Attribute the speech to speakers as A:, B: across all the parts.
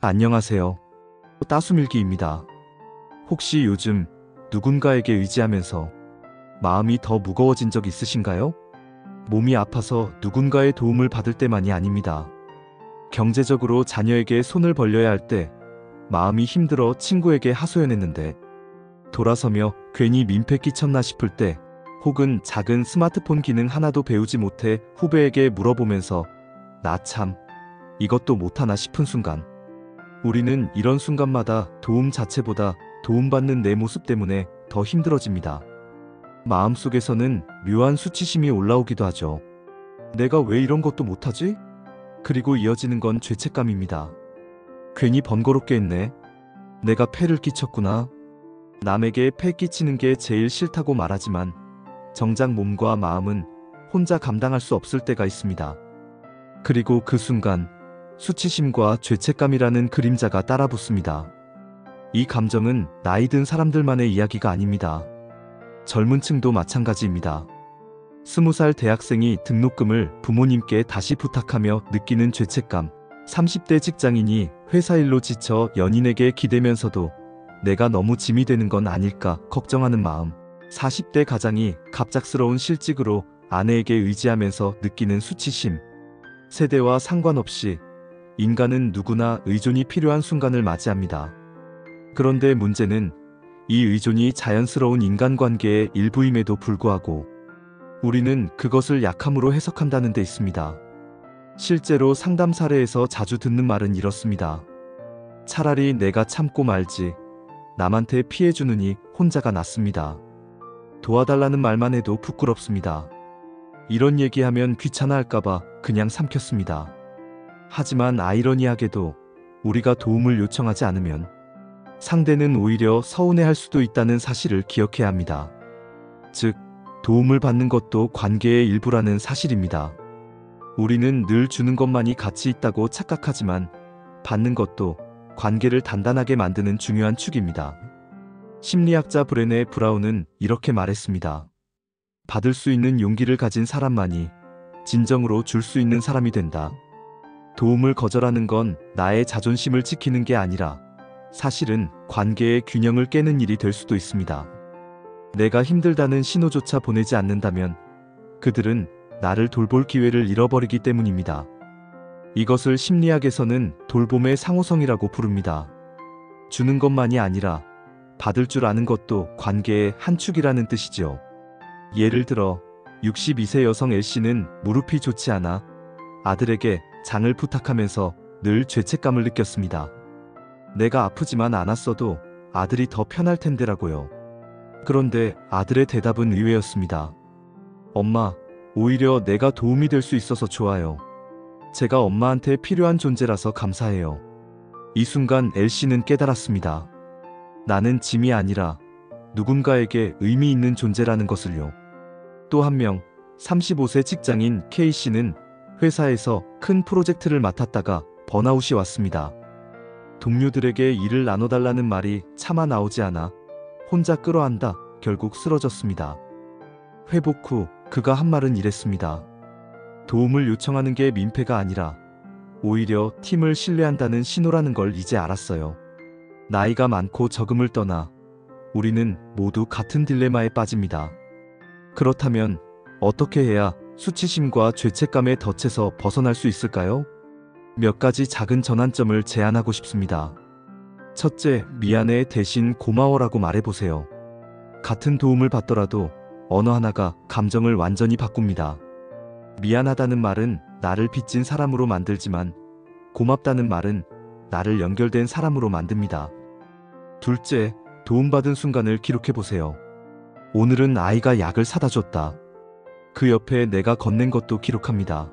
A: 안녕하세요. 따수밀기입니다. 혹시 요즘 누군가에게 의지하면서 마음이 더 무거워진 적 있으신가요? 몸이 아파서 누군가의 도움을 받을 때만이 아닙니다. 경제적으로 자녀에게 손을 벌려야 할 때, 마음이 힘들어 친구에게 하소연했는데 돌아서며 괜히 민폐 끼쳤나 싶을 때, 혹은 작은 스마트폰 기능 하나도 배우지 못해 후배에게 물어보면서 나 참 이것도 못하나 싶은 순간, 우리는 이런 순간마다 도움 자체보다 도움받는 내 모습 때문에 더 힘들어집니다. 마음속에서는 묘한 수치심이 올라오기도 하죠. 내가 왜 이런 것도 못하지? 그리고 이어지는 건 죄책감입니다. 괜히 번거롭게 했네. 내가 폐를 끼쳤구나. 남에게 폐 끼치는 게 제일 싫다고 말하지만 정작 몸과 마음은 혼자 감당할 수 없을 때가 있습니다. 그리고 그 순간 수치심과 죄책감이라는 그림자가 따라붙습니다. 이 감정은 나이 든 사람들만의 이야기가 아닙니다. 젊은 층도 마찬가지입니다. 20살 대학생이 등록금을 부모님께 다시 부탁하며 느끼는 죄책감, 30대 직장인이 회사 일로 지쳐 연인에게 기대면서도 내가 너무 짐이 되는 건 아닐까 걱정하는 마음, 40대 가장이 갑작스러운 실직으로 아내에게 의지하면서 느끼는 수치심. 세대와 상관없이 인간은 누구나 의존이 필요한 순간을 맞이합니다. 그런데 문제는 이 의존이 자연스러운 인간관계의 일부임에도 불구하고 우리는 그것을 약함으로 해석한다는 데 있습니다. 실제로 상담 사례에서 자주 듣는 말은 이렇습니다. 차라리 내가 참고 말지, 남한테 피해주느니 혼자가 낫습니다. 도와달라는 말만 해도 부끄럽습니다. 이런 얘기하면 귀찮아할까봐 그냥 삼켰습니다. 하지만 아이러니하게도 우리가 도움을 요청하지 않으면 상대는 오히려 서운해할 수도 있다는 사실을 기억해야 합니다. 즉, 도움을 받는 것도 관계의 일부라는 사실입니다. 우리는 늘 주는 것만이 가치 있다고 착각하지만 받는 것도 관계를 단단하게 만드는 중요한 축입니다. 심리학자 브레네 브라운은 이렇게 말했습니다. 받을 수 있는 용기를 가진 사람만이 진정으로 줄 수 있는 사람이 된다. 도움을 거절하는 건 나의 자존심을 지키는 게 아니라 사실은 관계의 균형을 깨는 일이 될 수도 있습니다. 내가 힘들다는 신호조차 보내지 않는다면 그들은 나를 돌볼 기회를 잃어버리기 때문입니다. 이것을 심리학에서는 돌봄의 상호성이라고 부릅니다. 주는 것만이 아니라 받을 줄 아는 것도 관계의 한 축이라는 뜻이죠. 예를 들어 62세 여성 L씨는 무릎이 좋지 않아 아들에게 장을 부탁하면서 늘 죄책감을 느꼈습니다. 내가 아프지만 않았어도 아들이 더 편할 텐데라고요. 그런데 아들의 대답은 의외였습니다. 엄마, 오히려 내가 도움이 될 수 있어서 좋아요. 제가 엄마한테 필요한 존재라서 감사해요. 이 순간 L씨는 깨달았습니다. 나는 짐이 아니라 누군가에게 의미 있는 존재라는 것을요. 또 한 명, 35세 직장인 K씨는 회사에서 큰 프로젝트를 맡았다가 번아웃이 왔습니다. 동료들에게 일을 나눠달라는 말이 차마 나오지 않아 혼자 끌어안다 결국 쓰러졌습니다. 회복 후 그가 한 말은 이랬습니다. 도움을 요청하는 게 민폐가 아니라 오히려 팀을 신뢰한다는 신호라는 걸 이제 알았어요. 나이가 많고 적음을 떠나 우리는 모두 같은 딜레마에 빠집니다. 그렇다면 어떻게 해야 수치심과 죄책감의 덫에서 벗어날 수 있을까요? 몇 가지 작은 전환점을 제안하고 싶습니다. 첫째, 미안해 대신 고마워라고 말해보세요. 같은 도움을 받더라도 언어 하나가 감정을 완전히 바꿉니다. 미안하다는 말은 나를 빚진 사람으로 만들지만 고맙다는 말은 나를 연결된 사람으로 만듭니다. 둘째, 도움받은 순간을 기록해보세요. 오늘은 아이가 약을 사다 줬다. 그 옆에 내가 건넨 것도 기록합니다.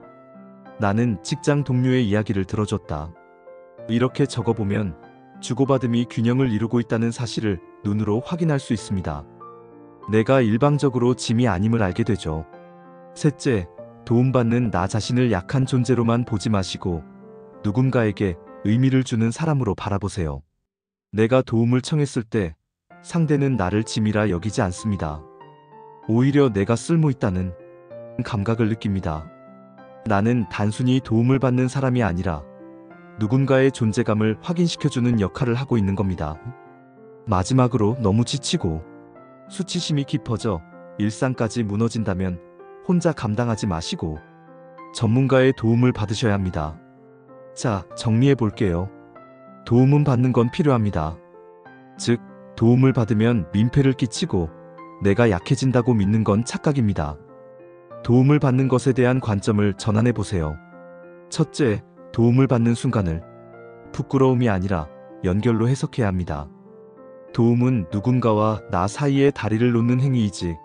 A: 나는 직장 동료의 이야기를 들어줬다. 이렇게 적어보면 주고받음이 균형을 이루고 있다는 사실을 눈으로 확인할 수 있습니다. 내가 일방적으로 짐이 아님을 알게 되죠. 셋째, 도움받는 나 자신을 약한 존재로만 보지 마시고 누군가에게 의미를 주는 사람으로 바라보세요. 내가 도움을 청했을 때 상대는 나를 짐이라 여기지 않습니다. 오히려 내가 쓸모있다는 감각을 느낍니다. 나는 단순히 도움을 받는 사람이 아니라 누군가의 존재감을 확인시켜주는 역할을 하고 있는 겁니다. 마지막으로 너무 지치고 수치심이 깊어져 일상까지 무너진다면 혼자 감당하지 마시고 전문가의 도움을 받으셔야 합니다. 자, 정리해 볼게요. 도움은 받는 건 필요합니다. 즉, 도움을 받으면 민폐를 끼치고 내가 약해진다고 믿는 건 착각입니다. 도움을 받는 것에 대한 관점을 전환해 보세요. 첫째, 도움을 받는 순간을 부끄러움이 아니라 연결로 해석해야 합니다. 도움은 누군가와 나 사이에 다리를 놓는 행위이지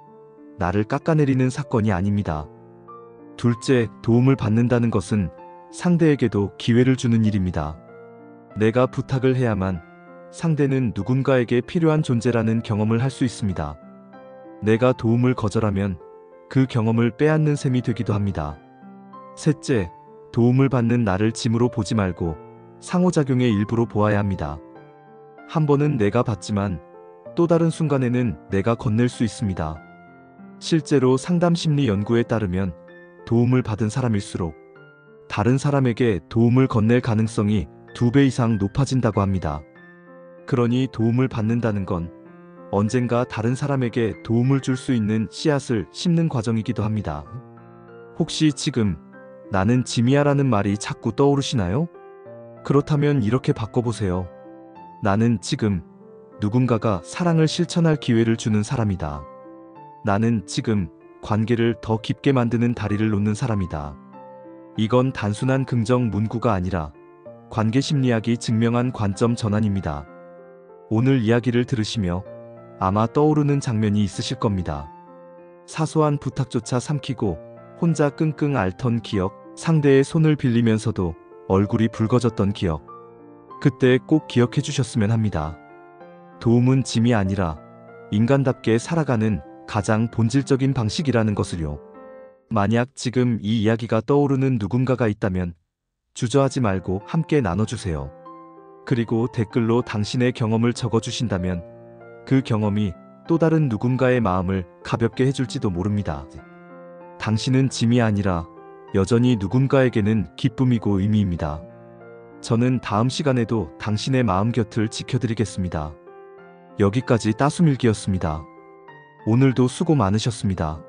A: 나를 깎아내리는 사건이 아닙니다. 둘째, 도움을 받는다는 것은 상대에게도 기회를 주는 일입니다. 내가 부탁을 해야만 상대는 누군가에게 필요한 존재라는 경험을 할 수 있습니다. 내가 도움을 거절하면 그 경험을 빼앗는 셈이 되기도 합니다. 셋째, 도움을 받는 나를 짐으로 보지 말고 상호작용의 일부로 보아야 합니다. 한 번은 내가 받지만 또 다른 순간에는 내가 건넬 수 있습니다. 실제로 상담심리 연구에 따르면 도움을 받은 사람일수록 다른 사람에게 도움을 건넬 가능성이 2배 이상 높아진다고 합니다. 그러니 도움을 받는다는 건 언젠가 다른 사람에게 도움을 줄 수 있는 씨앗을 심는 과정이기도 합니다. 혹시 지금 나는 짐이야라는 말이 자꾸 떠오르시나요? 그렇다면 이렇게 바꿔보세요. 나는 지금 누군가가 사랑을 실천할 기회를 주는 사람이다. 나는 지금 관계를 더 깊게 만드는 다리를 놓는 사람이다. 이건 단순한 긍정 문구가 아니라 관계 심리학이 증명한 관점 전환입니다. 오늘 이야기를 들으시며 아마 떠오르는 장면이 있으실 겁니다. 사소한 부탁조차 삼키고 혼자 끙끙 앓던 기억, 상대의 손을 빌리면서도 얼굴이 붉어졌던 기억. 그때 꼭 기억해 주셨으면 합니다. 도움은 짐이 아니라 인간답게 살아가는 가장 본질적인 방식이라는 것을요. 만약 지금 이 이야기가 떠오르는 누군가가 있다면 주저하지 말고 함께 나눠주세요. 그리고 댓글로 당신의 경험을 적어주신다면 그 경험이 또 다른 누군가의 마음을 가볍게 해줄지도 모릅니다. 당신은 짐이 아니라 여전히 누군가에게는 기쁨이고 의미입니다. 저는 다음 시간에도 당신의 마음 곁을 지켜드리겠습니다. 여기까지 따수밀기였습니다. 오늘도 수고 많으셨습니다.